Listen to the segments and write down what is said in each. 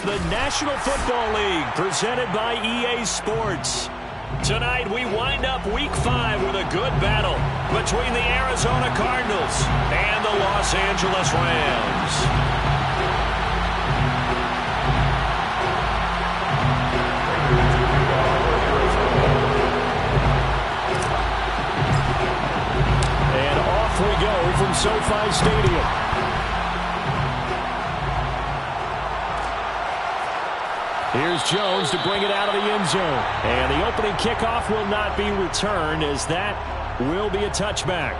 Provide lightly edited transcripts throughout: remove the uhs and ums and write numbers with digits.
the National Football League, presented by EA Sports. Tonight, we wind up Week 5 with a good battle between the Arizona Cardinals and the Los Angeles Rams. And off we go from SoFi Stadium. Here's Jones to bring it out of the end zone. And the opening kickoff will not be returned, as that will be a touchback.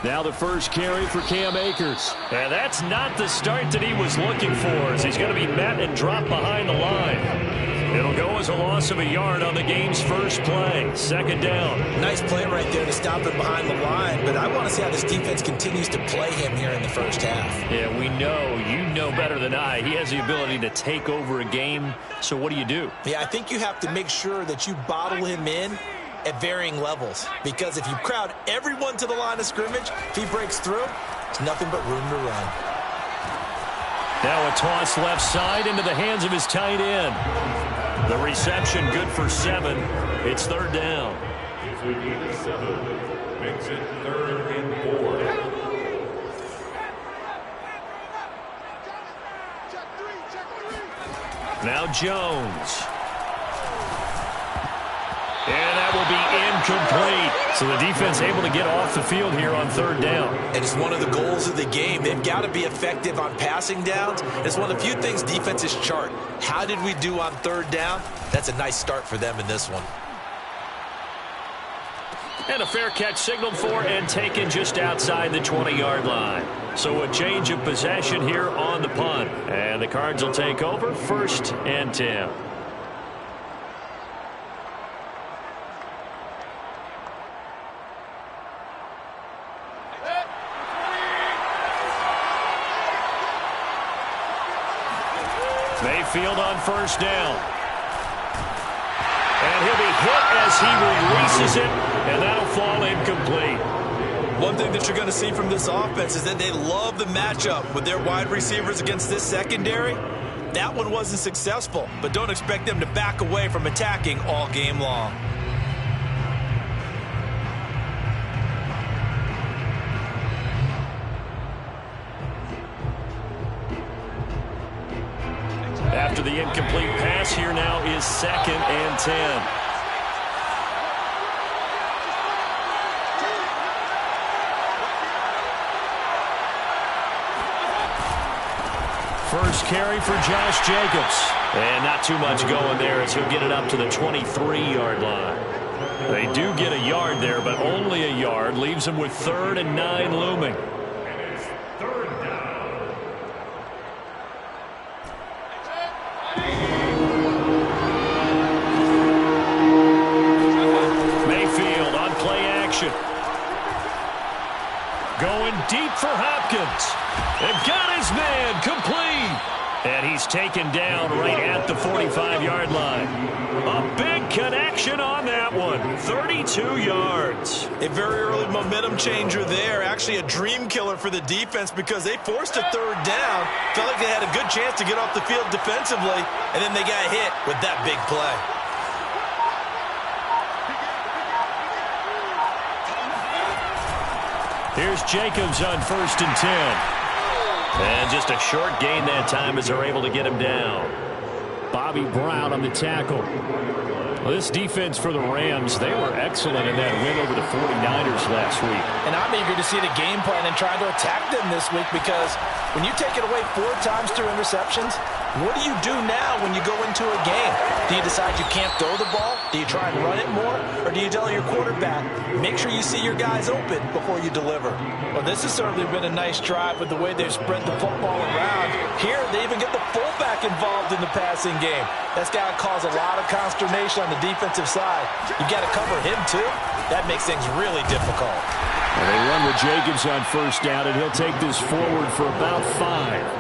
Now the first carry for Cam Akers. And that's not the start that he was looking for, as he's going to be met and dropped behind the line. It'll go as a loss of a yard on the game's first play. Second down. Nice play right there to stop him behind the line, but I want to see how this defense continues to play him here in the first half. Yeah, we know. You know better than I. He has the ability to take over a game. So what do? Yeah, I think you have to make sure that you bottle him in at varying levels, because if you crowd everyone to the line of scrimmage, if he breaks through, it's nothing but room to run. Now a toss left side into the hands of his tight end. The reception good for 7. It's third down. Makes it 3rd and 4. Now Jones. And that will be incomplete. So the defense able to get off the field here on third down. And it's one of the goals of the game. They've got to be effective on passing downs. It's one of the few things defenses chart. How did we do on third down? That's a nice start for them in this one. And a fair catch signaled for and taken just outside the 20-yard line. So a change of possession here on the punt. And the Cards will take over 1st and 10. Mayfield on first down. And he'll be hit as he releases it, and that'll fall incomplete. One thing that you're going to see from this offense is that they love the matchup with their wide receivers against this secondary. That one wasn't successful, but don't expect them to back away from attacking all game long. After the incomplete pass, here now is 2nd and 10. First carry for Josh Jacobs. And not too much going there as he'll get it up to the 23-yard line. They do get a yard there, but only a yard. Leaves them with 3rd and 9 looming. Mayfield on play action. Going deep for Hopkins. They've got his man complete. And he's taken down right at the 45-yard line. A big connection on that one. 32 yards. A very early momentum changer there. Actually a dream killer for the defense because they forced a 3rd down. Felt like they had a good chance to get off the field defensively, and then they got hit with that big play. Here's Jacobs on 1st and 10. And just a short gain that time as they're able to get him down. Bobby Brown on the tackle. Well, this defense for the Rams, they were excellent in that win over the 49ers last week. And I'm eager to see the game plan and try to attack them this week, because when you take it away 4 times through interceptions, What do you do now when you go into a game? Do you decide you can't throw the ball? Do you try and run it more? Or do you tell your quarterback, make sure you see your guys open before you deliver? Well, this has certainly been a nice drive with the way they've spread the football around. Here, they even get the fullback involved in the passing game. That's got to cause a lot of consternation on the defensive side. You got to cover him, too. That makes things really difficult. Well, they run with Jacobs on first down, and he'll take this forward for about 5.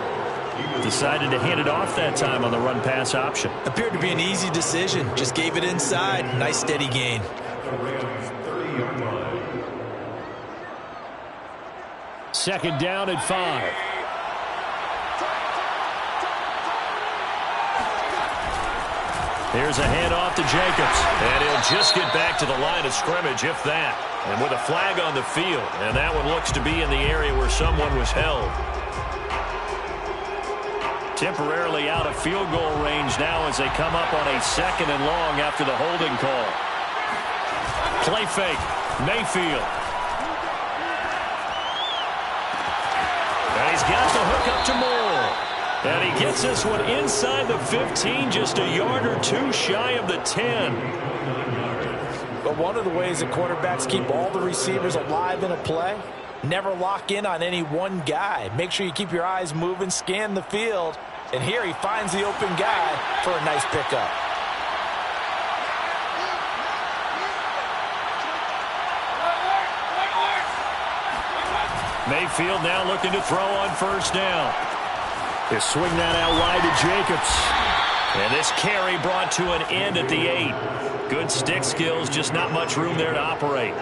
Decided to hand it off that time on the run-pass option. Appeared to be an easy decision. Just gave it inside. Nice steady gain. Second down at 5. Here's a handoff to Jacobs. And he'll just get back to the line of scrimmage, if that. And with a flag on the field. And that one looks to be in the area where someone was held. Temporarily out of field goal range now as they come up on a second and long after the holding call. Play fake. Mayfield. And he's got the hook up to Moore. And he gets this one inside the 15, just a yard or two shy of the 10. But one of the ways that quarterbacks keep all the receivers alive in a play, never lock in on any one guy. Make sure you keep your eyes moving, scan the field. And here he finds the open guy for a nice pickup. Mayfield now looking to throw on first down. They swing that out wide to Jacobs. And this carry brought to an end at the 8. Good stick skills, just not much room there to operate.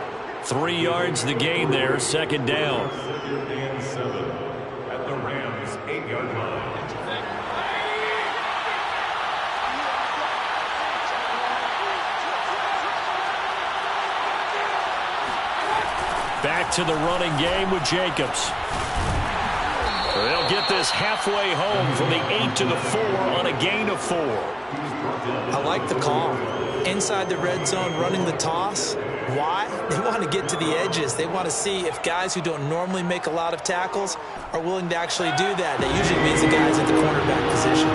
3 yards the gain there, second down. Third and 7 at the Rams' 8-yard line. Back to the running game with Jacobs. They'll get this halfway home from the 8 to the 4 on a gain of 4. I like the call. Inside the red zone running the toss. Why? They want to get to the edges. They want to see if guys who don't normally make a lot of tackles are willing to actually do that. That usually means the guys at the cornerback position.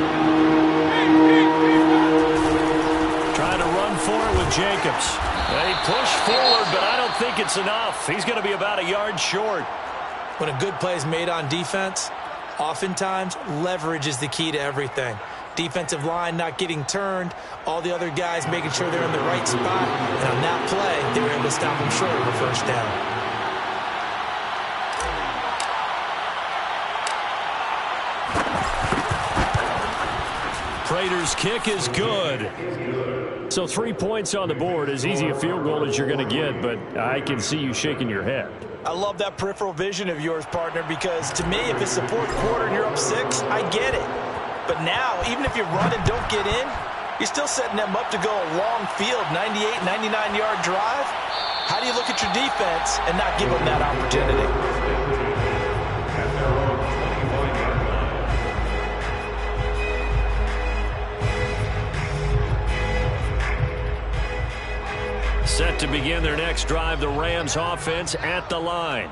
Trying to run for it with Jacobs. They push forward, but I don't think it's enough. He's going to be about a yard short. When a good play is made on defense, oftentimes leverage is the key to everything. Defensive line not getting turned, all the other guys making sure they're in the right spot, and on that play, they were able to stop them short of a first down. Prater's kick is good. So 3 points on the board, as easy a field goal as you're going to get, but I can see you shaking your head. I love that peripheral vision of yours, partner, because to me, if it's the fourth quarter and you're up 6, I get it. But now, even if you run and don't get in, you're still setting them up to go a long field, 98, 99-yard drive. How do you look at your defense and not give them that opportunity? Set to begin their next drive, the Rams offense at the line.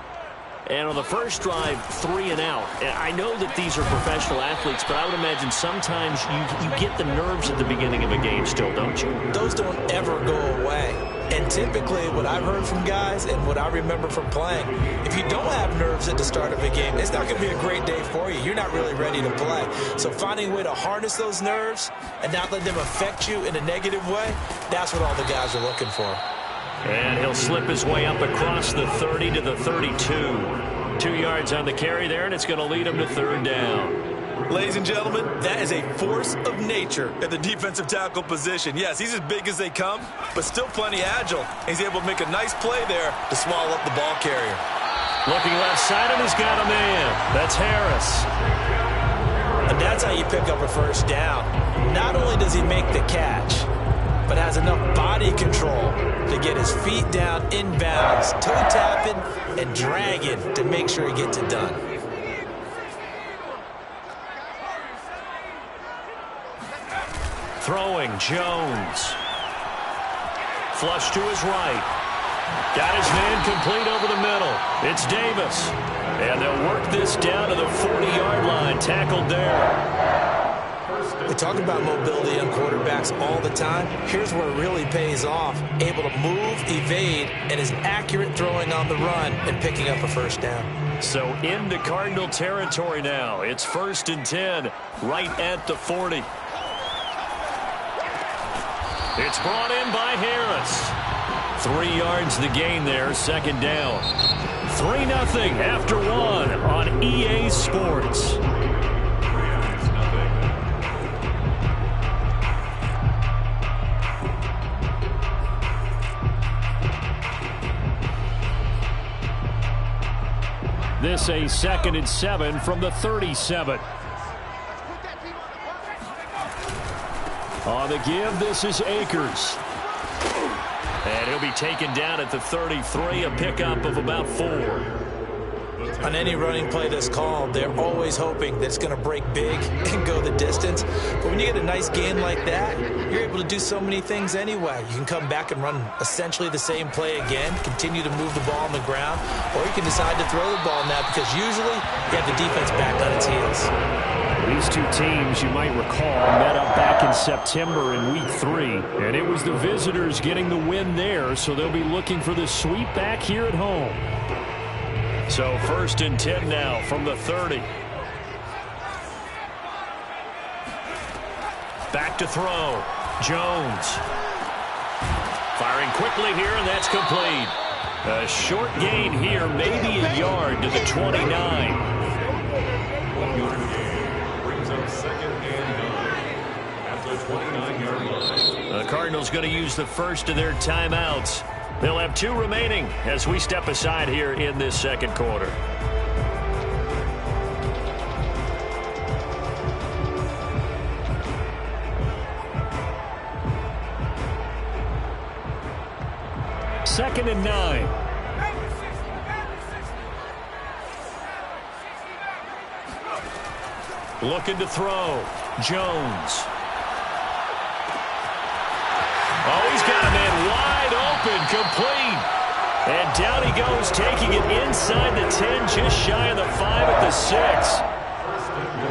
And on the first drive, 3 and out. I know that these are professional athletes, but I would imagine sometimes you get the nerves at the beginning of a game still, don't you? Those don't ever go away. And typically what I've heard from guys and what I remember from playing, if you don't have nerves at the start of a game, it's not going to be a great day for you. You're not really ready to play. So finding a way to harness those nerves and not let them affect you in a negative way, that's what all the guys are looking for. And he'll slip his way up across the 30 to the 32. 2 yards on the carry there, and it's going to lead him to third down. Ladies and gentlemen, that is a force of nature at the defensive tackle position. Yes, he's as big as they come, but still plenty agile. He's able to make a nice play there to swallow up the ball carrier. Looking left side, and he's got a man. That's Harris. And that's how you pick up a first down. Not only does he make the catch, but has enough body control to get his feet down inbounds, toe tapping and dragging to make sure he gets it done. Throwing, Jones. Flush to his right. Got his man complete over the middle. It's Davis. And they'll work this down to the 40-yard line. Tackled there. We talk about mobility on quarterbacks all the time. Here's where it really pays off. Able to move, evade, and is accurate throwing on the run and picking up a first down. So into Cardinal territory now. It's 1st and 10, right at the 40. It's brought in by Harris. 3 yards the gain there, 2nd down. 3-0 after 1 on EA Sports. This a 2nd and 7 from the 37. On the give, this is Akers. And he'll be taken down at the 33, a pickup of about 4. On any running play that's called, they're always hoping that it's going to break big and go the distance. But when you get a nice gain like that, you're able to do so many things anyway. You can come back and run essentially the same play again, continue to move the ball on the ground, or you can decide to throw the ball now because usually you have the defense back on its heels. These two teams, you might recall, met up back in September in Week 3, and it was the visitors getting the win there, so they'll be looking for the sweep back here at home. So 1st and 10 now from the 30. Back to throw. Jones. Firing quickly here, and that's complete. A short gain here, maybe a yard to the 29. 1 yard gain brings up 2nd and 9 at the 29-yard line. The Cardinals going to use the first of their timeouts. They'll have 2 remaining as we step aside here in this 2nd quarter. Second and 9. Looking to throw. Jones. Oh, he's got a man wide open, complete. And down he goes, taking it inside the 10, just shy of the 5 at the 6.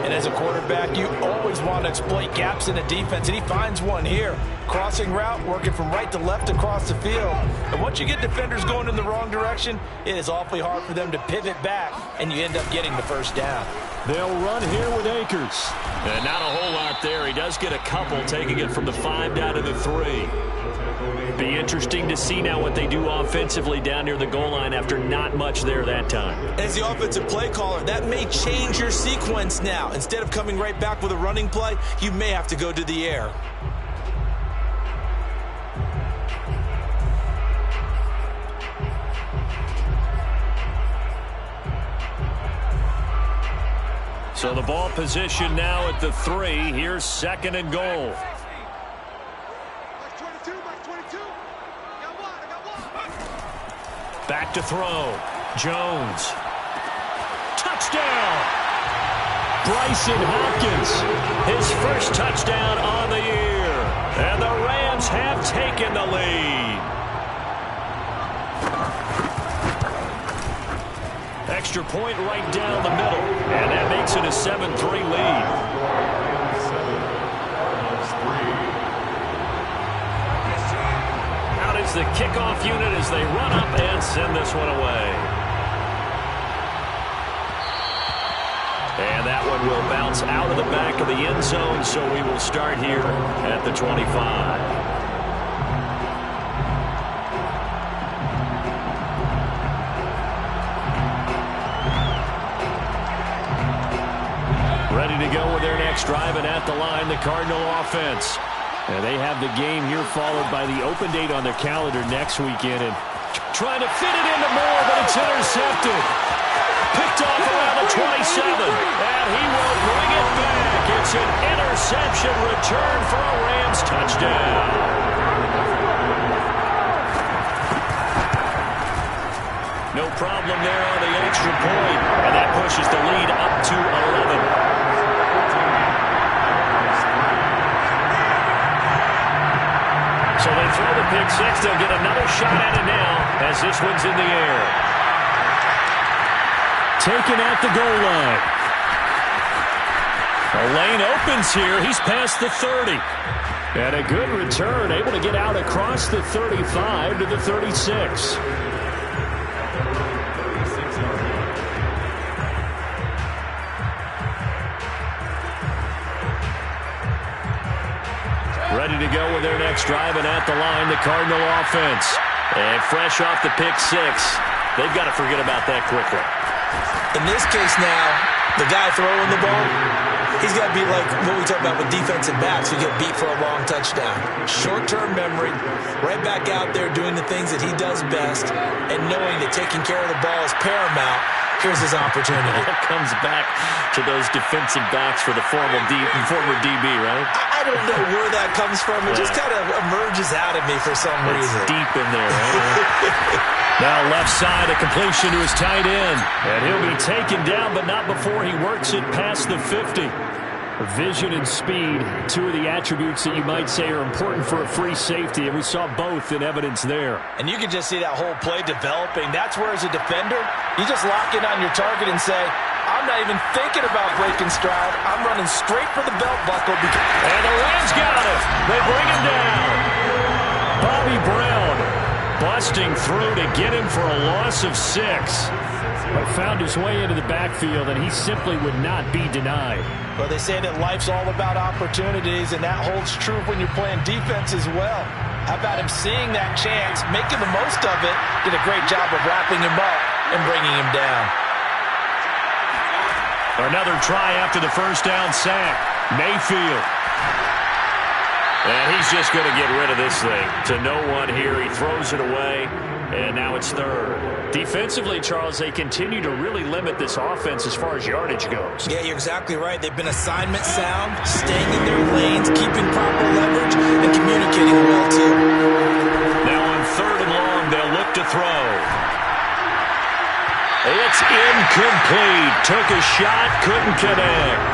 And as a quarterback, you always want to exploit gaps in the defense, and he finds one here. Crossing route, working from right to left across the field. And once you get defenders going in the wrong direction, it is awfully hard for them to pivot back, and you end up getting the first down. They'll run here with Akers. And not a whole lot there. He does get a couple, taking it from the 5 down to the 3. Be interesting to see now what they do offensively down near the goal line after not much there that time. As the offensive play caller, that may change your sequence now. Instead of coming right back with a running play, you may have to go to the air. So the ball position now at the 3. Here's 2nd and goal. Back to throw. Jones. Touchdown! Bryson Hopkins. His first touchdown on the year. And the Rams have taken the lead. Extra point right down the middle. And that makes it a 7-3 lead. The kickoff unit as they run up and send this one away. And that one will bounce out of the back of the end zone, so we will start here at the 25. Ready to go with their next drive, and at the line, the Cardinal offense. And they have the game here followed by the open date on their calendar next weekend. And trying to fit it into Moore, but it's intercepted. Picked off around the 27. And he will bring it back. It's an interception return for a Rams touchdown. No problem there on the extra point. And that pushes the lead up to 11. So they throw the pick six. They'll get another shot at it now as this one's in the air. Taken at the goal line. The lane opens here. He's past the 30. And a good return, able to get out across the 35 to the 36. Ready to go with their next drive, and at the line, the Cardinal offense. And fresh off the pick six, they've got to forget about that quickly. In this case now, the guy throwing the ball, he's got to be like what we talk about with defensive backs who get beat for a long touchdown. Short-term memory, right back out there doing the things that he does best, and knowing that taking care of the ball is paramount. Here's his opportunity. It comes back to those defensive backs for the former DB, right? I don't know where that comes from. It just kind of emerges out of me for some reason. It's deep in there. Right? Now left side, a completion to his tight end. And he'll be taken down, but not before he works it past the 50. Vision and speed, two of the attributes that you might say are important for a free safety, and we saw both in evidence there. And you can just see that whole play developing. That's where, as a defender, you just lock in on your target and say, I'm not even thinking about breaking stride. I'm running straight for the belt buckle. And the Rams got him. They bring him down. Bobby Brown busting through to get him for a loss of 6. But found his way into the backfield, and he simply would not be denied. Well, they say that life's all about opportunities, and that holds true when you're playing defense as well. How about him seeing that chance, making the most of it, did a great job of wrapping him up and bringing him down. Another try after the first down sack. Mayfield. And he's just going to get rid of this thing. To no one here. He throws it away, and now it's third. Defensively, Charles, they continue to really limit this offense as far as yardage goes. Yeah, you're exactly right. They've been assignment sound, staying in their lanes, keeping proper leverage, and communicating well, too. Now on third and long, they'll look to throw. It's incomplete. Took a shot, couldn't connect.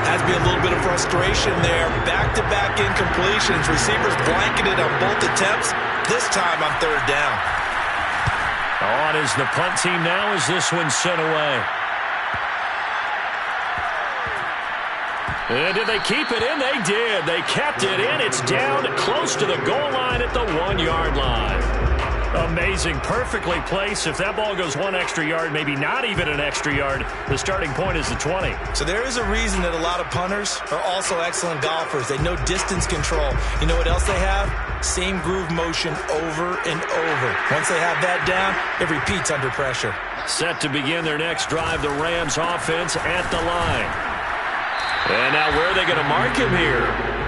Has to be a little bit of frustration there. Back-to-back incompletions. Receivers blanketed on both attempts. This time on third down. On is the punt team now as this one's sent away. And did they keep it in? They did. They kept it in. It's down close to the goal line at the 1-yard line. Amazing. Perfectly placed. If that ball goes one extra yard, maybe not even an extra yard, the starting point is the 20. So there is a reason that a lot of punters are also excellent golfers. They know distance control. You know what else they have? Same groove motion over and over. Once they have that down, it repeats under pressure. Set to begin their next drive, the Rams offense at the line. And now where are they going to mark him here?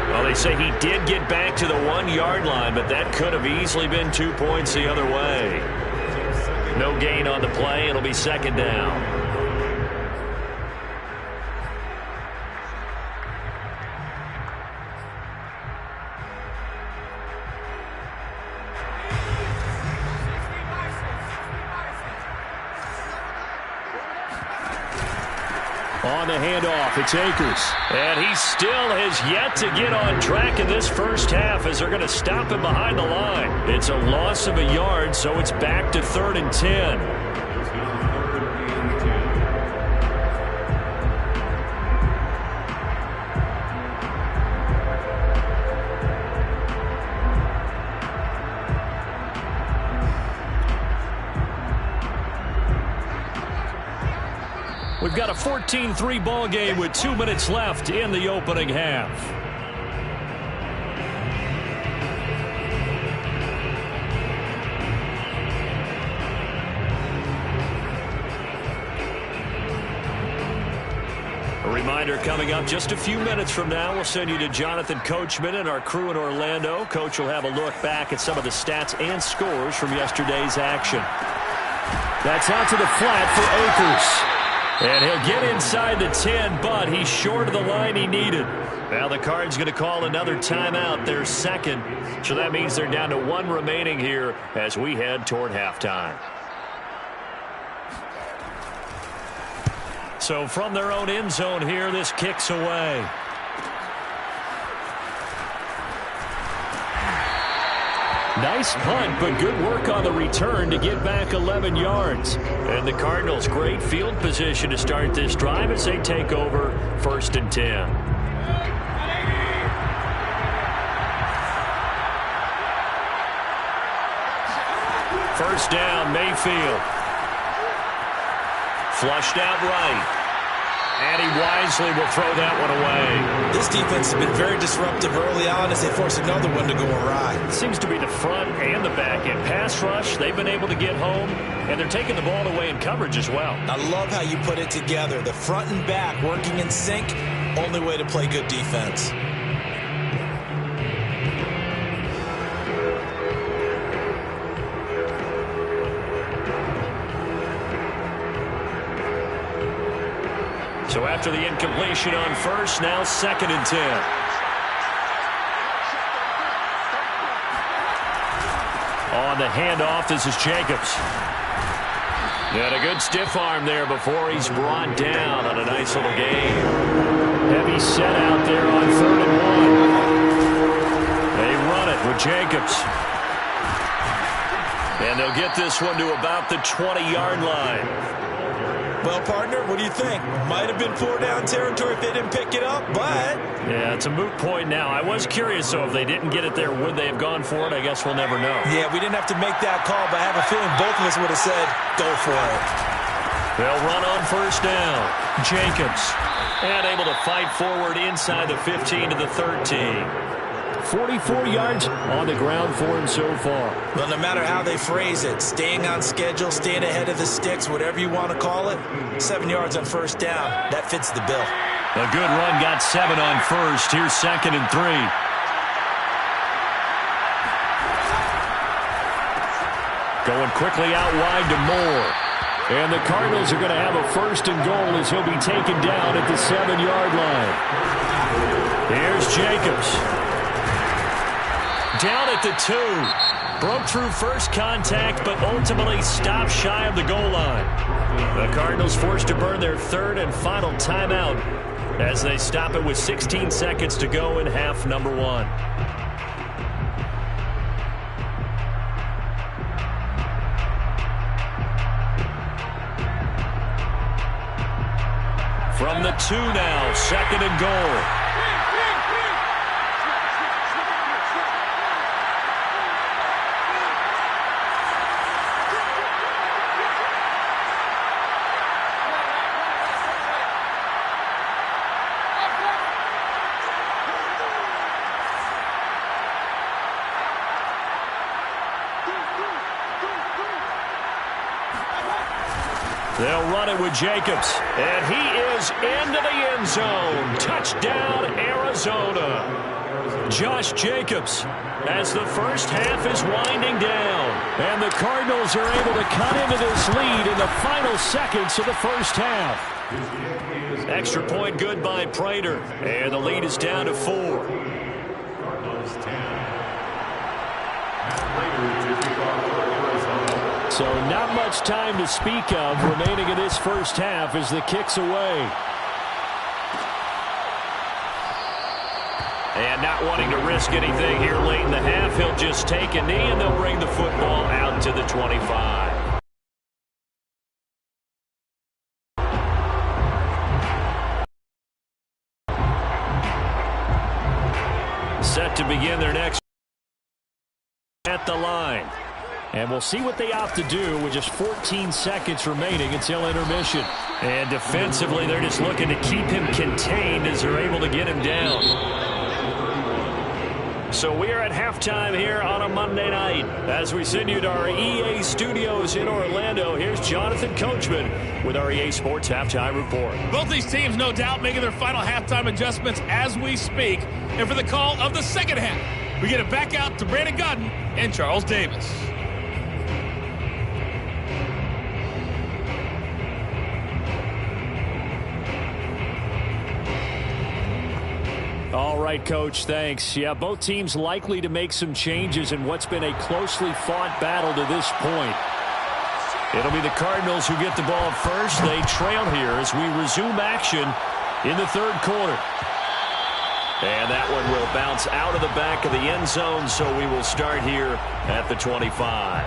Well, they say he did get back to the 1-yard line, but that could have easily been 2 points the other way. No gain on the play. It'll be second down. On the handoff, it's Akers. And he still has yet to get on track in this first half as they're going to stop him behind the line. It's a loss of a yard, so it's back to 3rd and 10. We've got a 14-3 ball game with 2 minutes left in the opening half. A reminder coming up just a few minutes from now, we'll send you to Jonathan Coachman and our crew in Orlando. Coach will have a look back at some of the stats and scores from yesterday's action. That's out to the flat for Akers. And he'll get inside the 10, but he's short of the line he needed. Now the Cards going to call another timeout, their second. So that means they're down to 1 remaining here as we head toward halftime. So from their own end zone here, this kicks away. Nice punt, but good work on the return to get back 11 yards. And the Cardinals, great field position to start this drive as they take over 1st and 10. First down, Mayfield. Flushed out right. And he wisely will throw that one away. This defense has been very disruptive early on as they force another one to go awry. Seems to be the front and the back end. Pass rush, they've been able to get home, and they're taking the ball away in coverage as well. I love how you put it together. The front and back working in sync, only way to play good defense. So after the incompletion on first, now 2nd and 10. On the handoff, this is Jacobs. And a good stiff arm there before he's brought down on a nice little gain. Heavy set out there on 3rd and 1. They run it with Jacobs. And they'll get this one to about the 20-yard line. Well, partner, what do you think? Might have been 4-down territory if they didn't pick it up, but... Yeah, it's a moot point now. I was curious, though, if they didn't get it there, would they have gone for it? I guess we'll never know. Yeah, we didn't have to make that call, but I have a feeling both of us would have said, go for it. They'll run on first down. Jacobs. And able to fight forward inside the 15 to the 13. 44 yards on the ground for him so far. Well, no matter how they phrase it, staying on schedule, staying ahead of the sticks, whatever you want to call it, 7 yards on first down. That fits the bill. A good run, got 7 on first. Here's 2nd and 3. Going quickly out wide to Moore. And the Cardinals are going to have a 1st and goal as he'll be taken down at the 7-yard line. Here's Jacobs. Down at the 2. Broke through first contact, but ultimately stopped shy of the goal line. The Cardinals forced to burn their 3rd and final timeout as they stop it with 16 seconds to go in half number 1. From the 2 now, 2nd and goal. They'll run it with Jacobs. And he is into the end zone. Touchdown, Arizona. Josh Jacobs as the first half is winding down. And the Cardinals are able to cut into this lead in the final seconds of the first half. Extra point good by Prater. And the lead is down to 4. So not much time to speak of remaining in this first half as the kick's away. And not wanting to risk anything here late in the half, he'll just take a knee and they'll bring the football out to the 25. Set to begin their next at the line. And we'll see what they opt to do with just 14 seconds remaining until intermission. And defensively, they're just looking to keep him contained as they're able to get him down. So we are at halftime here on a Monday night. As we send you to our EA studios in Orlando, here's Jonathan Coachman with our EA Sports Halftime Report. Both these teams, no doubt, making their final halftime adjustments as we speak. And for the call of the second half, we get it back out to Brandon Godden and Charles Davis. All right, Coach, thanks. Yeah, both teams likely to make some changes in what's been a closely fought battle to this point. It'll be the Cardinals who get the ball first. They trail here as we resume action in the third quarter. And that one will bounce out of the back of the end zone, so we will start here at the 25.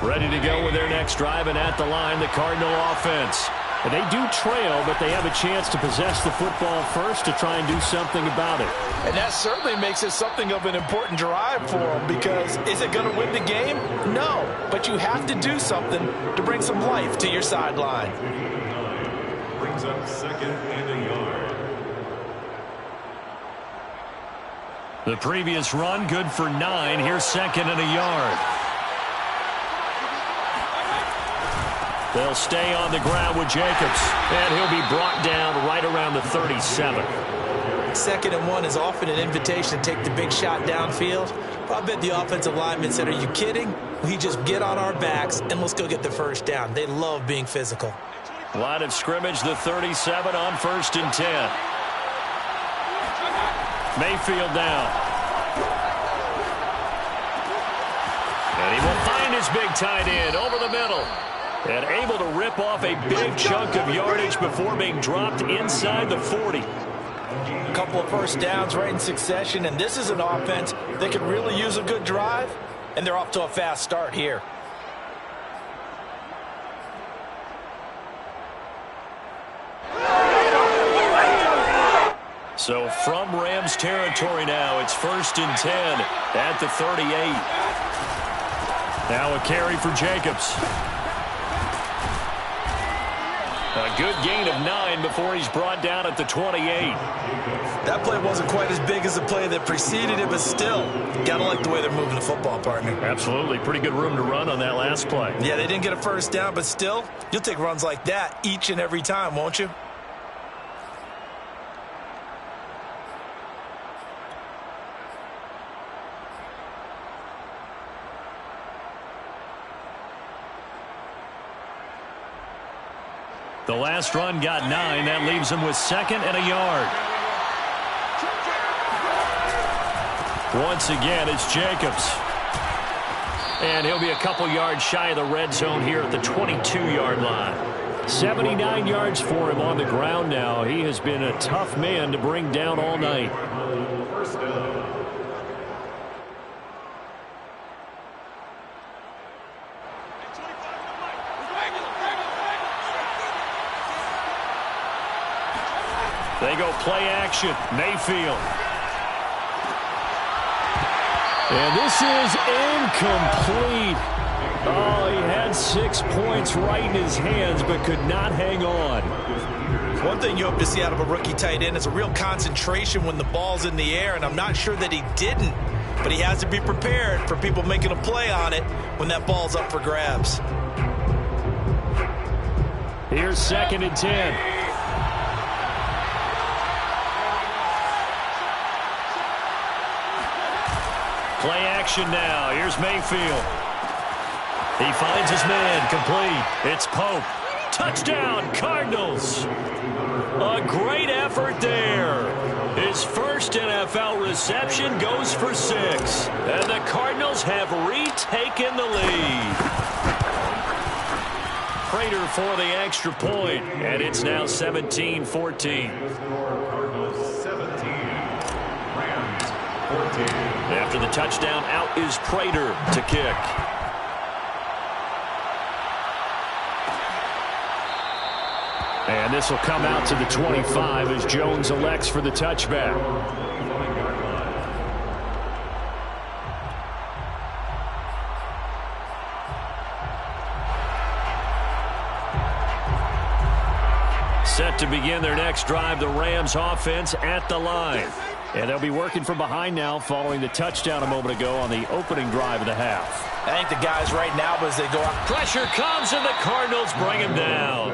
Ready to go with their next drive, and at the line, the Cardinal offense. And they do trail, but they have a chance to possess the football first to try and do something about it. And that certainly makes it something of an important drive for them, because is it going to win the game? No, but you have to do something to bring some life to your sideline. Brings up 2nd and a yard. The previous run, good for 9. Here's 2nd and a yard. They'll stay on the ground with Jacobs, and he'll be brought down right around the 37. 2nd and 1 is often an invitation to take the big shot downfield. But I bet the offensive lineman said, are you kidding? We just get on our backs and let's go get the first down. They love being physical. Line of scrimmage, the 37 on 1st and 10. Mayfield down. And he will find his big tight end over the middle. And able to rip off a big chunk of yardage before being dropped inside the 40. A couple of first downs right in succession, and this is an offense that could really use a good drive, and they're off to a fast start here. So from Rams territory now, it's 1st and 10 at the 38. Now a carry for Jacobs. A good gain of 9 before he's brought down at the 28. That play wasn't quite as big as the play that preceded it, but still, gotta like the way they're moving the football, partner. Absolutely. Pretty good room to run on that last play. Yeah, they didn't get a first down, but still, you'll take runs like that each and every time, won't you? The last run got 9. That leaves him with 2nd and a yard. Once again, it's Jacobs. And he'll be a couple yards shy of the red zone here at the 22-yard line. 79 yards for him on the ground now. He has been a tough man to bring down all night. First down. They go play action. Mayfield. And this is incomplete. Oh, he had 6 points right in his hands, but could not hang on. One thing you hope to see out of a rookie tight end is a real concentration when the ball's in the air, and I'm not sure that he didn't, but he has to be prepared for people making a play on it when that ball's up for grabs. Here's 2nd and 10. Play action now. Here's Mayfield. He finds his man. Complete. It's Pope. Touchdown, Cardinals. A great effort there. His first NFL reception goes for 6. And the Cardinals have retaken the lead. Prater for the extra point. And it's now 17-14. Cardinals 17. Rams 14. After the touchdown, out is Prater to kick. And this will come out to the 25 as Jones elects for the touchback. Set to begin their next drive, the Rams offense at the line. And they'll be working from behind now following the touchdown a moment ago on the opening drive of the half. I think the guys right now, as they go out. Pressure comes, and the Cardinals bring him down.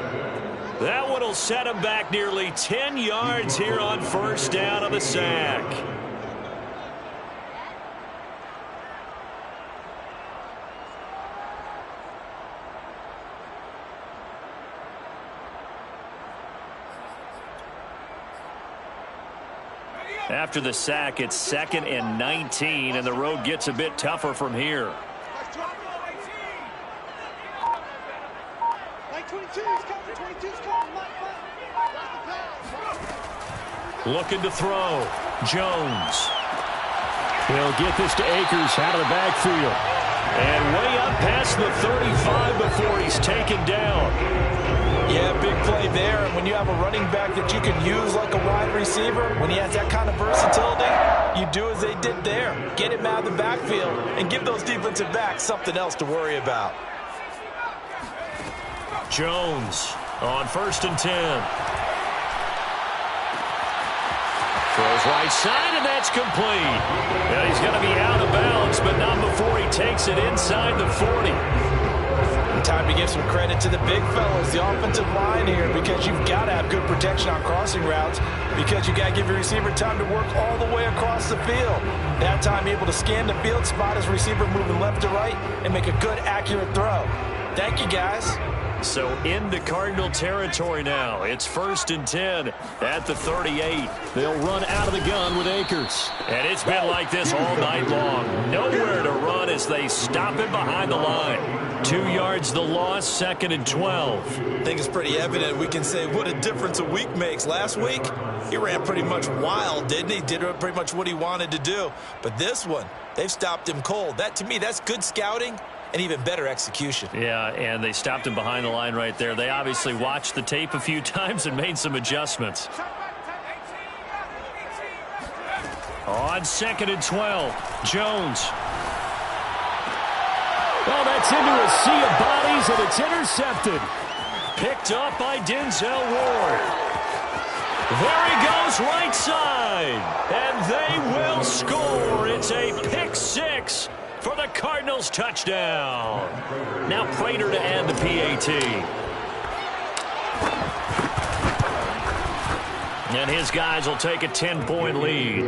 That one will set him back nearly 10 yards here on 1st down of the sack. After the sack, it's 2nd and 19, and the road gets a bit tougher from here. Looking to throw. Jones. He'll get this to Akers out of the backfield. And way up past the 35 before he's taken down. Yeah, big play there. And when you have a running back that you can use like a wide receiver, when he has that kind of versatility, you do as they did there. Get him out of the backfield and give those defensive backs something else to worry about. Jones on 1st and 10. Throws right side, and that's complete. Now he's going to be out of bounds, but not before he takes it inside the 40. And time to give some credit to the big fellas, the offensive line here, because you've got to have good protection on crossing routes, because you got to give your receiver time to work all the way across the field. That time able to scan the field, spot his receiver moving left to right, and make a good, accurate throw. Thank you, guys. So into Cardinal territory now. It's 1st and 10 at the 38. They'll run out of the gun with Akers. And it's been like this all night long. Nowhere to run as they stop him behind the line. 2 yards the loss, 2nd and 12. I think it's pretty evident we can say what a difference a week makes. Last week, he ran pretty much wild, didn't he? Did pretty much what he wanted to do. But this one, they've stopped him cold. That, to me, that's good scouting. And even better execution. Yeah, and they stopped him behind the line right there. They obviously watched the tape a few times and made some adjustments. On 2nd and 12, Jones. Oh, that's into a sea of bodies, and it's intercepted. Picked up by Denzel Ward. There he goes, right side. And they will score. It's a pick six for the Cardinals touchdown. Now Prater to add the PAT. And his guys will take a 10-point lead.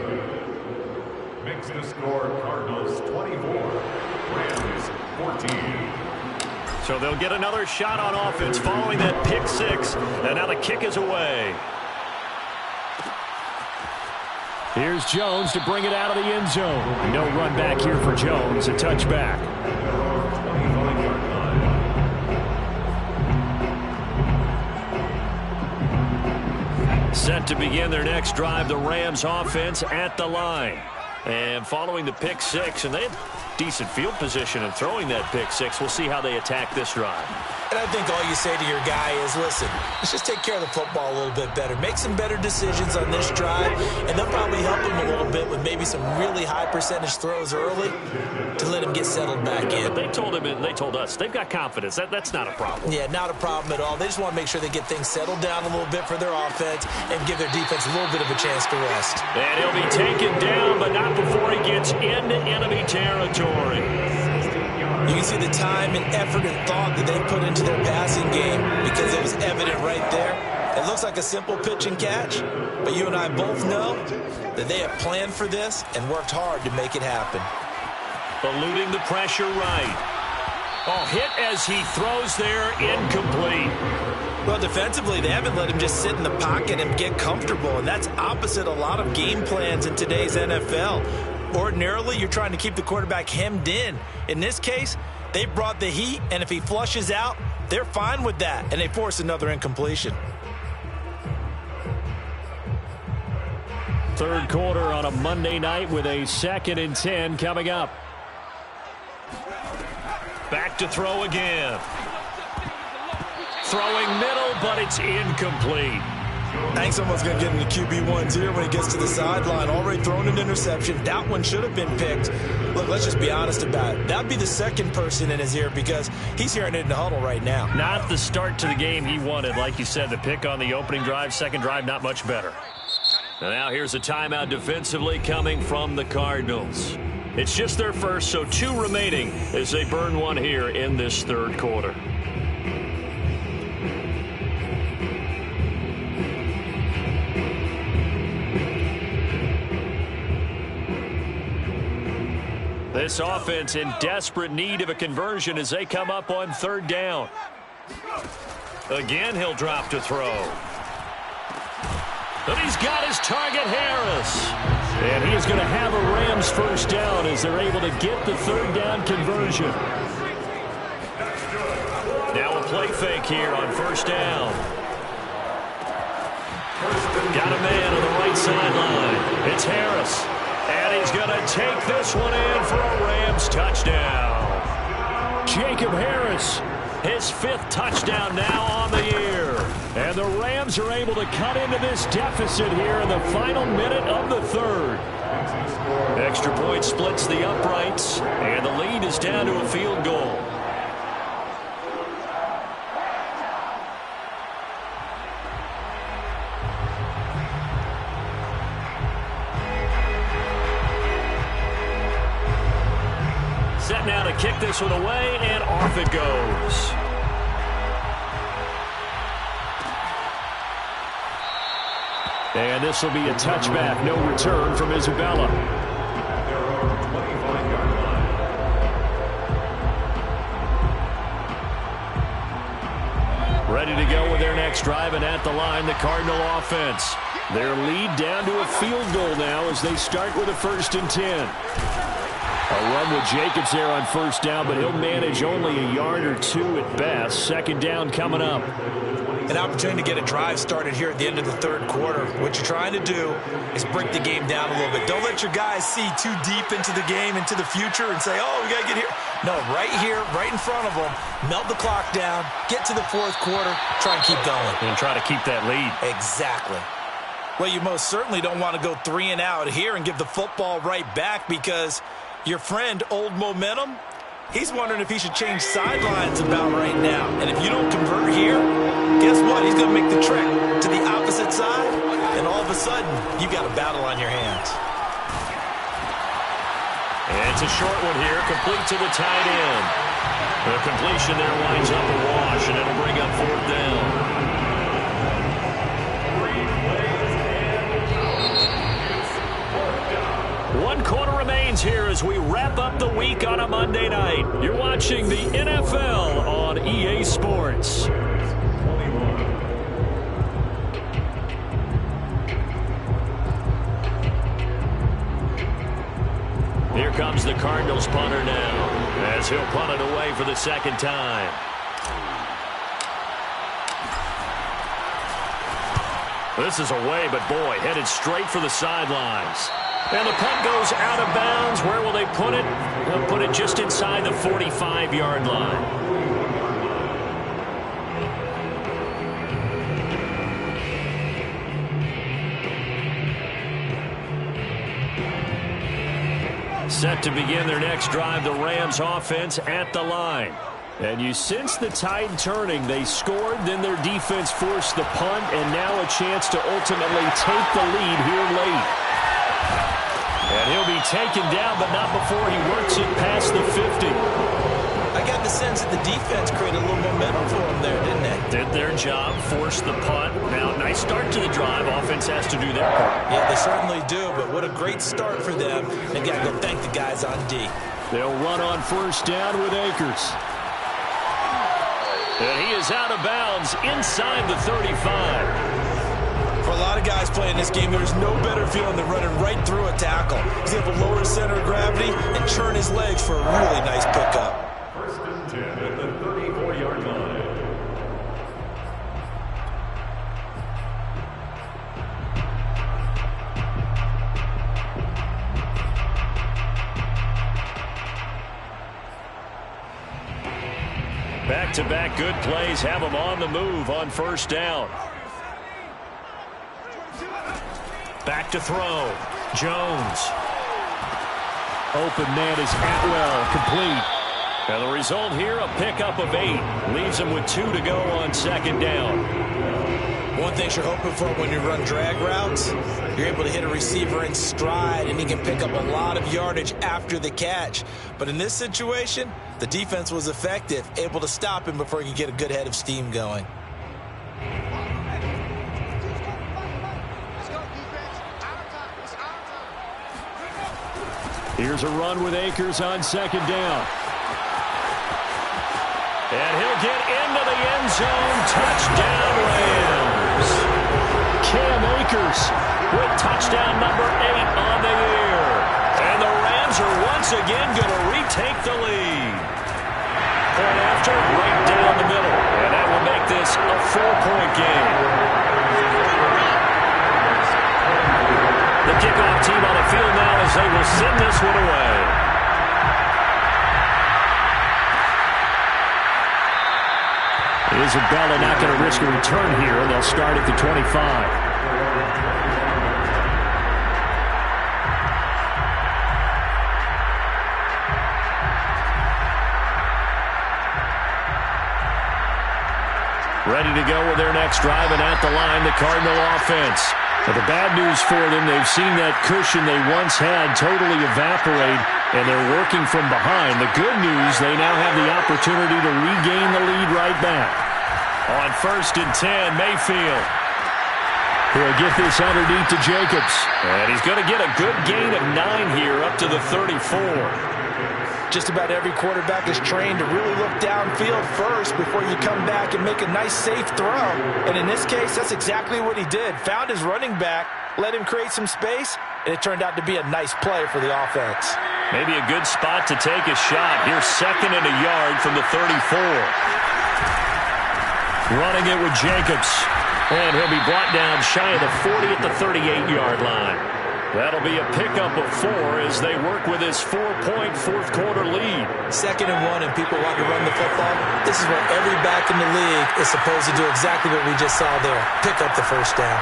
Makes the score Cardinals 24, Rams 14. So they'll get another shot on offense following that pick six. And now the kick is away. Here's Jones to bring it out of the end zone. No run back here for Jones. A touchback. Set to begin their next drive, the Rams offense at the line. And following the pick six, and they have decent field position in throwing that pick six. We'll see how they attack this drive. And I think all you say to your guy is, listen, let's just take care of the football a little bit better. Make some better decisions on this drive, and they'll probably help him a little bit with maybe some really high percentage throws early to let him get settled back in. But they told him, and they told us, they've got confidence. That's not a problem. Yeah, not a problem at all. They just want to make sure they get things settled down a little bit for their offense and give their defense a little bit of a chance to rest. And he'll be taken down, but not before he gets into enemy territory. You can see the time and effort and thought that they put into their passing game because it was evident right there. It looks like a simple pitch and catch, but you and I both know that they have planned for this and worked hard to make it happen. Eluding the pressure right. Oh, hit as he throws there, incomplete. Well, defensively, they haven't let him just sit in the pocket and get comfortable, and that's opposite a lot of game plans in today's NFL. Ordinarily, you're trying to keep the quarterback hemmed in. In this case, they brought the heat, and if he flushes out, they're fine with that, and they force another incompletion. Third quarter on a Monday night with a 2nd and 10 coming up. Back to throw again. Throwing middle, but it's incomplete. I think someone's going to get into QB1's ear when he gets to the sideline. Already thrown an interception. That one should have been picked. Look, let's just be honest about it. That would be the second person in his ear because he's hearing it in the huddle right now. Not the start to the game he wanted. Like you said, the pick on the opening drive, second drive, not much better. And now here's a timeout defensively coming from the Cardinals. It's just their first, so 2 remaining as they burn one here in this third quarter. This offense in desperate need of a conversion as they come up on 3rd down. Again, he'll drop to throw. But he's got his target, Harris. And he is going to have a Rams first down as they're able to get the 3rd down conversion. Now a play fake here on first down. Got a man on the right sideline. It's Harris. And he's going to take this one in for a Rams touchdown. Jacob Harris, his 5th touchdown now on the year. And the Rams are able to cut into this deficit here in the final minute of the 3rd. Extra point splits the uprights, and the lead is down to a field goal. Set now to kick this one away, and off it goes. And this will be a touchback. No return from Isabella. Ready to go with their next drive, and at the line, the Cardinal offense. Their lead down to a field goal now as they start with a 1st and 10. A run with Jacobs there on first down, but he'll manage only a yard or 2 at best. 2nd down coming up. An opportunity to get a drive started here at the end of the 3rd quarter. What you're trying to do is break the game down a little bit. Don't let your guys see too deep into the game, into the future, and say, oh, we got to get here. No, right here, right in front of them, melt the clock down, get to the 4th quarter, try and keep going. And try to keep that lead. Exactly. Well, you most certainly don't want to go 3 and out here and give the football right back, because your friend, Old Momentum, he's wondering if he should change sidelines about right now. And if you don't convert here, guess what? He's going to make the trek to the opposite side, and all of a sudden, you've got a battle on your hands. And it's a short one here, complete to the tight end. The completion there winds up a wash, and it'll bring up 4th down. 1 quarter remains here as we wrap up the week on a Monday night. You're watching the NFL on EA Sports. Here comes the Cardinals punter now, as he'll punt it away for the 2nd time. This is away, but boy, headed straight for the sidelines. And the punt goes out of bounds. Where will they put it? They'll put it just inside the 45-yard line. Set to begin their next drive, the Rams offense at the line. And you sense the tide turning. They scored, then their defense forced the punt, and now a chance to ultimately take the lead here late. And he'll be taken down, but not before he works it past the 50. I got the sense that the defense created a little momentum for them there, didn't they? Did their job, forced the punt. Now, nice start to the drive. Offense has to do their part. Yeah, they certainly do, but what a great start for them. They got to go thank the guys on D. They'll run on first down with Akers. And he is out of bounds inside the 35. For a lot of guys playing this game, there's no better feeling than running right through a tackle. He's able to lower his center of gravity and churn his legs for a really nice pickup. 1st and 10 at the 34-yard line. Back-to-back good plays have him on the move on first down. Back to throw. Jones. Open man is Atwell, complete. And the result here, a pickup of 8. Leaves him with 2 to go on 2nd down. One thing you're hoping for when you run drag routes, you're able to hit a receiver in stride, and he can pick up a lot of yardage after the catch. But in this situation, the defense was effective, able to stop him before he could get a good head of steam going. Here's a run with Akers on 2nd down. And he'll get into the end zone. Touchdown, Rams. Cam Akers with touchdown number 8 on the year. And the Rams are once again going to retake the lead. Point after, right down the middle. this a 4-point game. The kickoff team on the field now as they will send this one away. Isabella not going to risk a return here, and they'll start at the 25. Ready to go with their next drive, and at the line, the Cardinal offense. But the bad news for them, they've seen that cushion they once had totally evaporate, and they're working from behind. The good news, they now have the opportunity to regain the lead right back. On 1st and 10, Mayfield. He'll get this underneath to Jacobs. And he's going to get a good gain of 9 here up to the 34. Just about every quarterback is trained to really look downfield first before you come back and make a nice, safe throw. And in this case, that's exactly what he did. Found his running back, let him create some space, and it turned out to be a nice play for the offense. Maybe a good spot to take a shot. Here's 2nd and a yard from the 34. Running it with Jacobs. And he'll be brought down shy of the 40 at the 38-yard line. That'll be a pickup of 4 as they work with his 4-point fourth-quarter lead. 2nd and 1, and people want to run the football. This is where every back in the league is supposed to do exactly what we just saw there. Pick up the first down.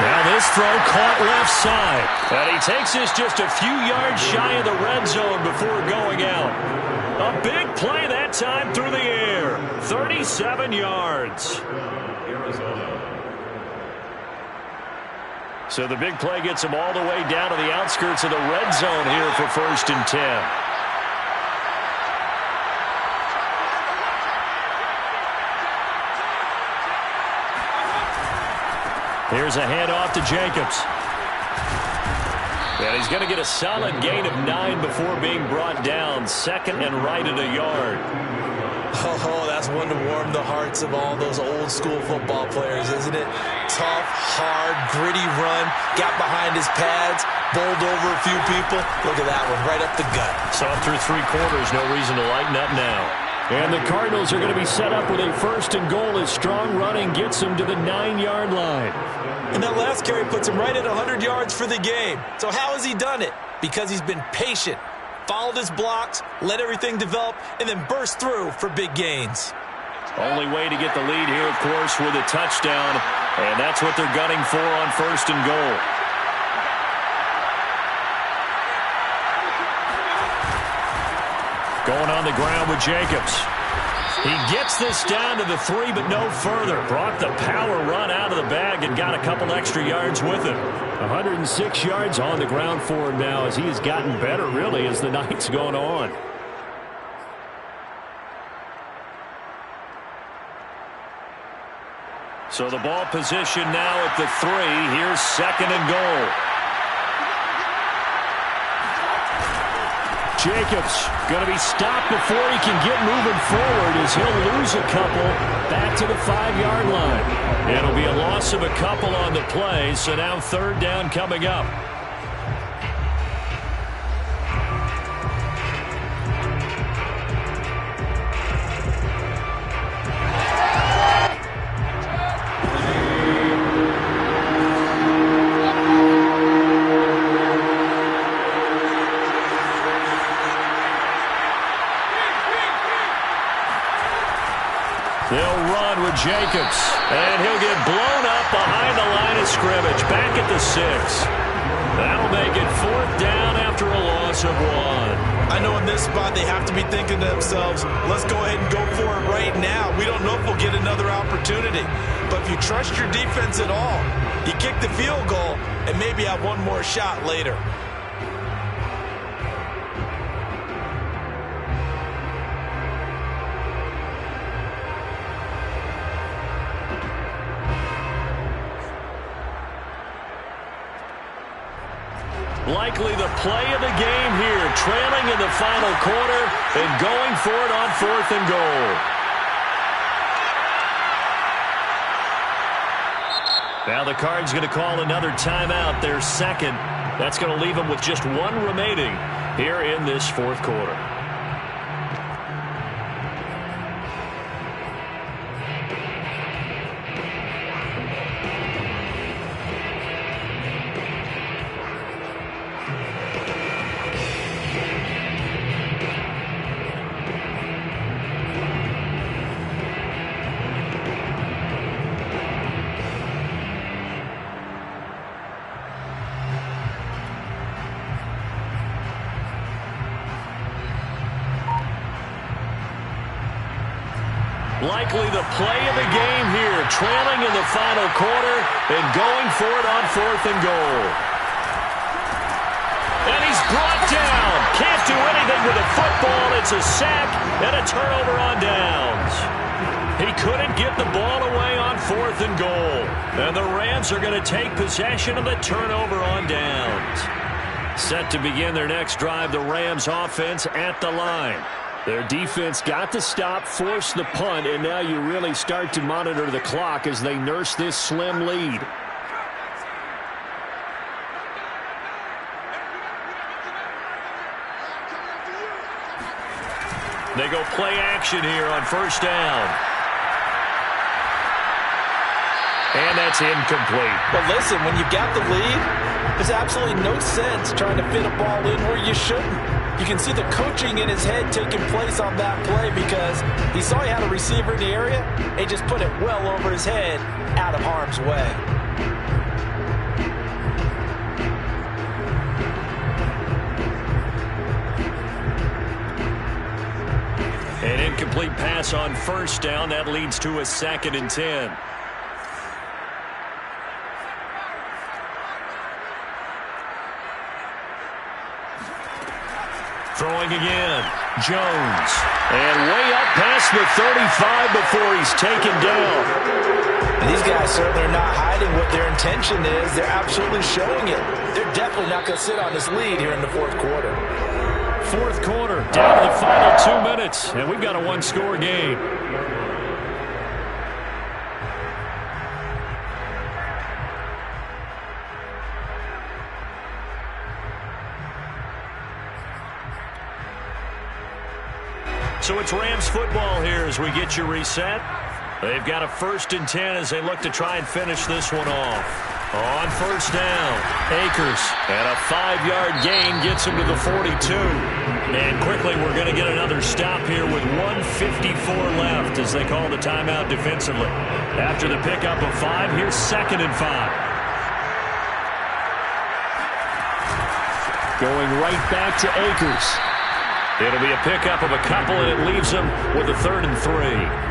Now this throw caught left side. And he takes this just a few yards shy of the red zone before going out. A big play that time through the air. 37 yards. Arizona. So the big play gets him all the way down to the outskirts of the red zone here for 1st and 10. Here's a handoff to Jacobs. And he's going to get a solid gain of 9 before being brought down. 2nd and right at a yard. Oh, that's one to warm the hearts of all those old-school football players, isn't it? Tough, hard, gritty run, got behind his pads, bowled over a few people. Look at that one, right up the gut. So through 3 quarters, no reason to lighten up now. And the Cardinals are going to be set up with a 1st and goal as strong running gets them to the 9-yard line. And that last carry puts him right at 100 yards for the game. So how has he done it? Because he's been patient. Followed his blocks, let everything develop, and then burst through for big gains. Only way to get the lead here, of course, with a touchdown, and that's what they're gunning for on 1st and goal. Going on the ground with Jacobs. He gets this down to the 3, but no further. Brought the power run out of the bag and got a couple extra yards with it. 106 yards on the ground for him now as he has gotten better, really, as the night's gone on. So the ball position now at the 3. Here's 2nd and goal. Jacobs going to be stopped before he can get moving forward as he'll lose a couple back to the 5-yard line. It'll be a loss of a couple on the play, so now 3rd down coming up. They'll run with Jacobs, and he'll get blown up behind the line of scrimmage, back at the 6. That'll make it 4th down after a loss of 1. I know in this spot they have to be thinking to themselves, let's go ahead and go for it right now. We don't know if we'll get another opportunity. But if you trust your defense at all, you kick the field goal and maybe have one more shot later. Likely the play of the game here, trailing in the final quarter and going for it on 4th and goal. Now the Cards going to call another timeout, their 2nd. That's going to leave them with just 1 remaining here in this 4th quarter. Likely the play of the game here, trailing in the final quarter and going for it on 4th and goal. And he's brought down. Can't do anything with a football. It's a sack and a turnover on downs. He couldn't get the ball away on 4th and goal. And the Rams are going to take possession of the turnover on downs. Set to begin their next drive, the Rams offense at the line. Their defense got the stop, forced the punt, and now you really start to monitor the clock as they nurse this slim lead. They go play action here on 1st down. And that's incomplete. But listen, when you got the lead, there's absolutely no sense trying to fit a ball in where you shouldn't. You can see the coaching in his head taking place on that play because he saw he had a receiver in the area and just put it well over his head out of harm's way. An incomplete pass on 1st down. That leads to a 2nd and 10. Throwing again. Jones. And way up past the 35 before he's taken down. And these guys certainly are not hiding what their intention is. They're absolutely showing it. They're definitely not going to sit on this lead here in the 4th quarter. 4th quarter, down to the final 2 minutes, and we've got a one-score game. So it's Rams football here as we get you reset. They've got a 1st and 10 as they look to try and finish this one off. On 1st down, Akers, and a 5-yard gain gets him to the 42. And quickly we're going to get another stop here with 1:54 left as they call the timeout defensively. After the pickup of 5, here's 2nd and 5. Going right back to Akers. It'll be a pickup of a couple, and it leaves them with a 3rd and 3.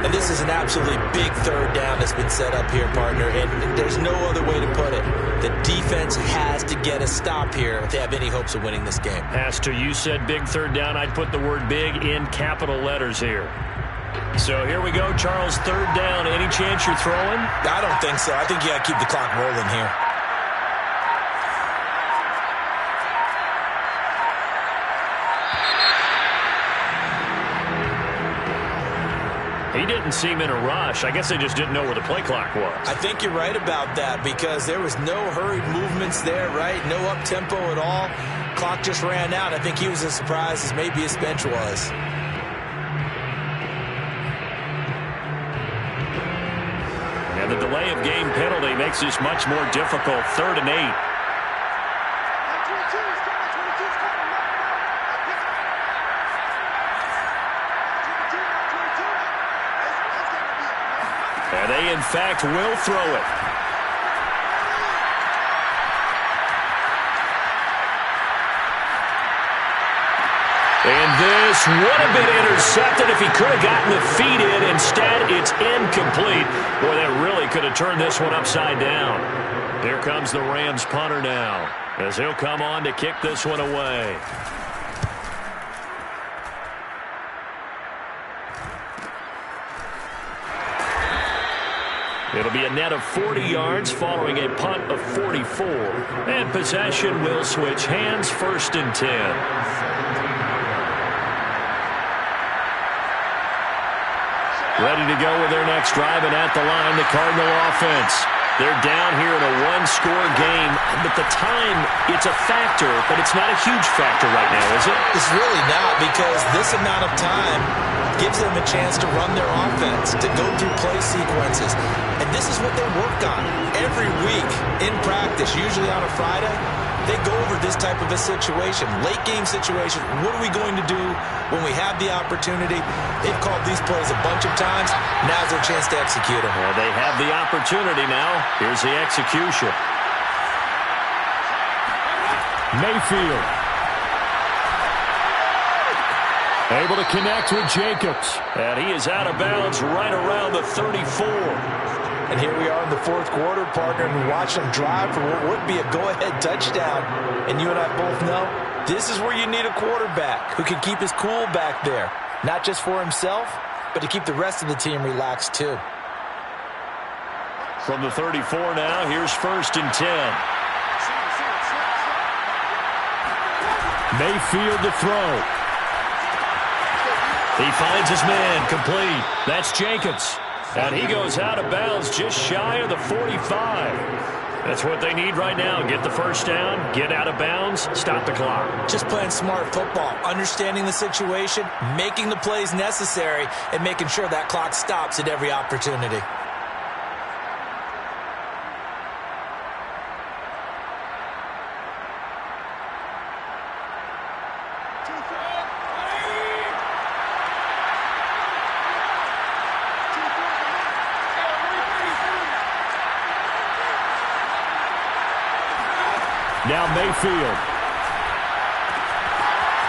And this is an absolutely big 3rd down that's been set up here, partner, and there's no other way to put it. The defense has to get a stop here if they have any hopes of winning this game. Pastor, you said big 3rd down. I'd put the word big in capital letters here. So here we go, Charles, 3rd down. Any chance you're throwing? I don't think so. I think you got to keep the clock rolling here. He didn't seem in a rush. I guess they just didn't know where the play clock was. I think you're right about that because there was no hurried movements there, right? No up-tempo at all. Clock just ran out. I think he was as surprised as maybe his bench was. And the delay of game penalty makes this much more difficult. 3rd and 8. And they, in fact, will throw it. And this would have been intercepted if he could have gotten the feet in. Instead, it's incomplete. Boy, that really could have turned this one upside down. Here comes the Rams punter now, as he'll come on to kick this one away. It'll be a net of 40 yards following a punt of 44. And possession will switch hands, 1st and 10. Ready to go with their next drive, and at the line, the Cardinal offense. They're down here in a one-score game, but the time, it's a factor, but it's not a huge factor right now, is it? It's really not, because this amount of time gives them a chance to run their offense, to go through play sequences. And this is what they work on every week in practice, usually on a Friday. They go over this type of a situation, late game situation. What are we going to do when we have the opportunity? They've called these plays a bunch of times. Now's their chance to execute them. Well, they have the opportunity now. Here's the execution. Mayfield. Able to connect with Jacobs. And he is out of bounds right around the 34. And here we are in the fourth quarter, partner, and we watch them drive for what would be a go-ahead touchdown. And you and I both know this is where you need a quarterback who can keep his cool back there. Not just for himself, but to keep the rest of the team relaxed too. From the 34 now, here's 1st and 10. Mayfield to throw. He finds his man, complete. That's Jacobs. And he goes out of bounds just shy of the 45. That's what they need right now. Get the first down, get out of bounds, stop the clock. Just playing smart football, understanding the situation, making the plays necessary, and making sure that clock stops at every opportunity. Now Mayfield.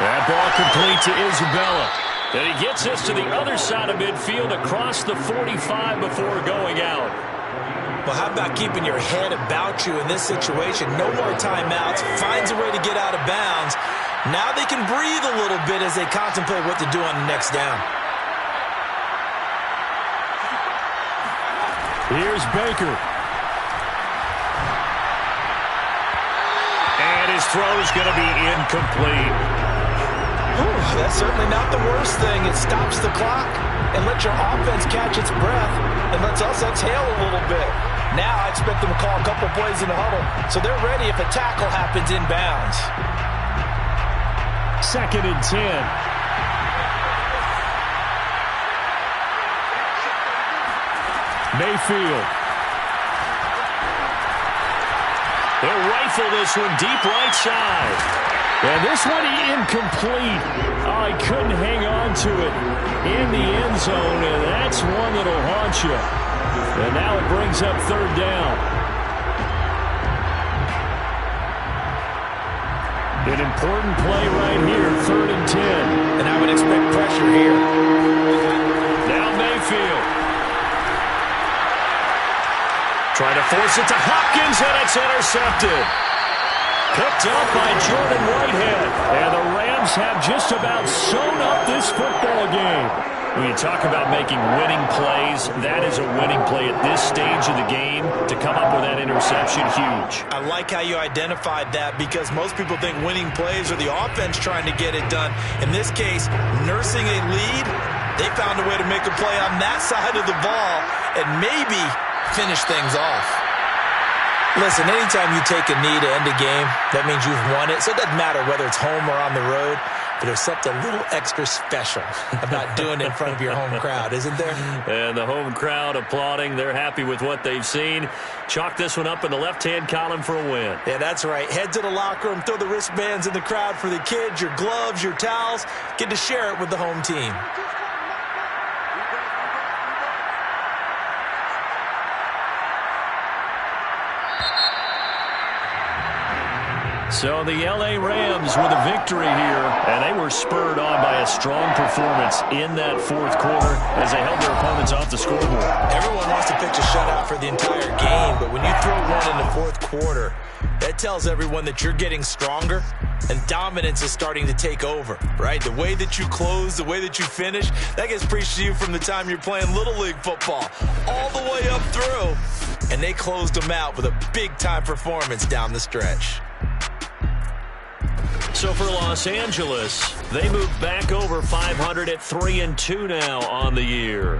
That ball complete to Isabella. And he gets us to the other side of midfield across the 45 before going out. Well, how about keeping your head about you in this situation? No more timeouts. Finds a way to get out of bounds. Now they can breathe a little bit as they contemplate what to do on the next down. Here's Baker. His throw is going to be incomplete. That's certainly not the worst thing. It stops the clock and lets your offense catch its breath and lets us exhale a little bit. Now I expect them to call a couple plays in the huddle so they're ready if a tackle happens inbounds. 2nd and 10. Mayfield. They'll rifle this one deep right side. And this one incomplete. Oh, he couldn't hang on to it in the end zone, and that's one that'll haunt you. And now it brings up 3rd down. An important play right here, 3rd and 10. And I would expect pressure here. Now Mayfield. Trying to force it to Hopkins, and it's intercepted. Picked up by Jordan Whitehead. And the Rams have just about sewn up this football game. When you talk about making winning plays, that is a winning play at this stage of the game. To come up with that interception, huge. I like how you identified that because most people think winning plays are the offense trying to get it done. In this case, nursing a lead, they found a way to make a play on that side of the ball and maybe finish things off. Listen, anytime you take a knee to end a game, that means you've won it. So it doesn't matter whether it's home or on the road, but there's something a little extra special about doing it in front of your home crowd, isn't there? And the home crowd applauding. They're happy with what they've seen. Chalk this one up in the left-hand column for a win. Yeah, that's right. Head to the locker room, throw the wristbands in the crowd for the kids, your gloves, your towels. Get to share it with the home team. So the L.A. Rams with a victory here, and they were spurred on by a strong performance in that 4th quarter as they held their opponents off the scoreboard. Everyone wants to pitch a shutout for the entire game, but when you throw one in the 4th quarter, that tells everyone that you're getting stronger and dominance is starting to take over, right? The way that you close, the way that you finish, that gets preached to you from the time you're playing Little League football all the way up through, and they closed them out with a big-time performance down the stretch. So for Los Angeles, they move back over 500 at 3-2 now on the year.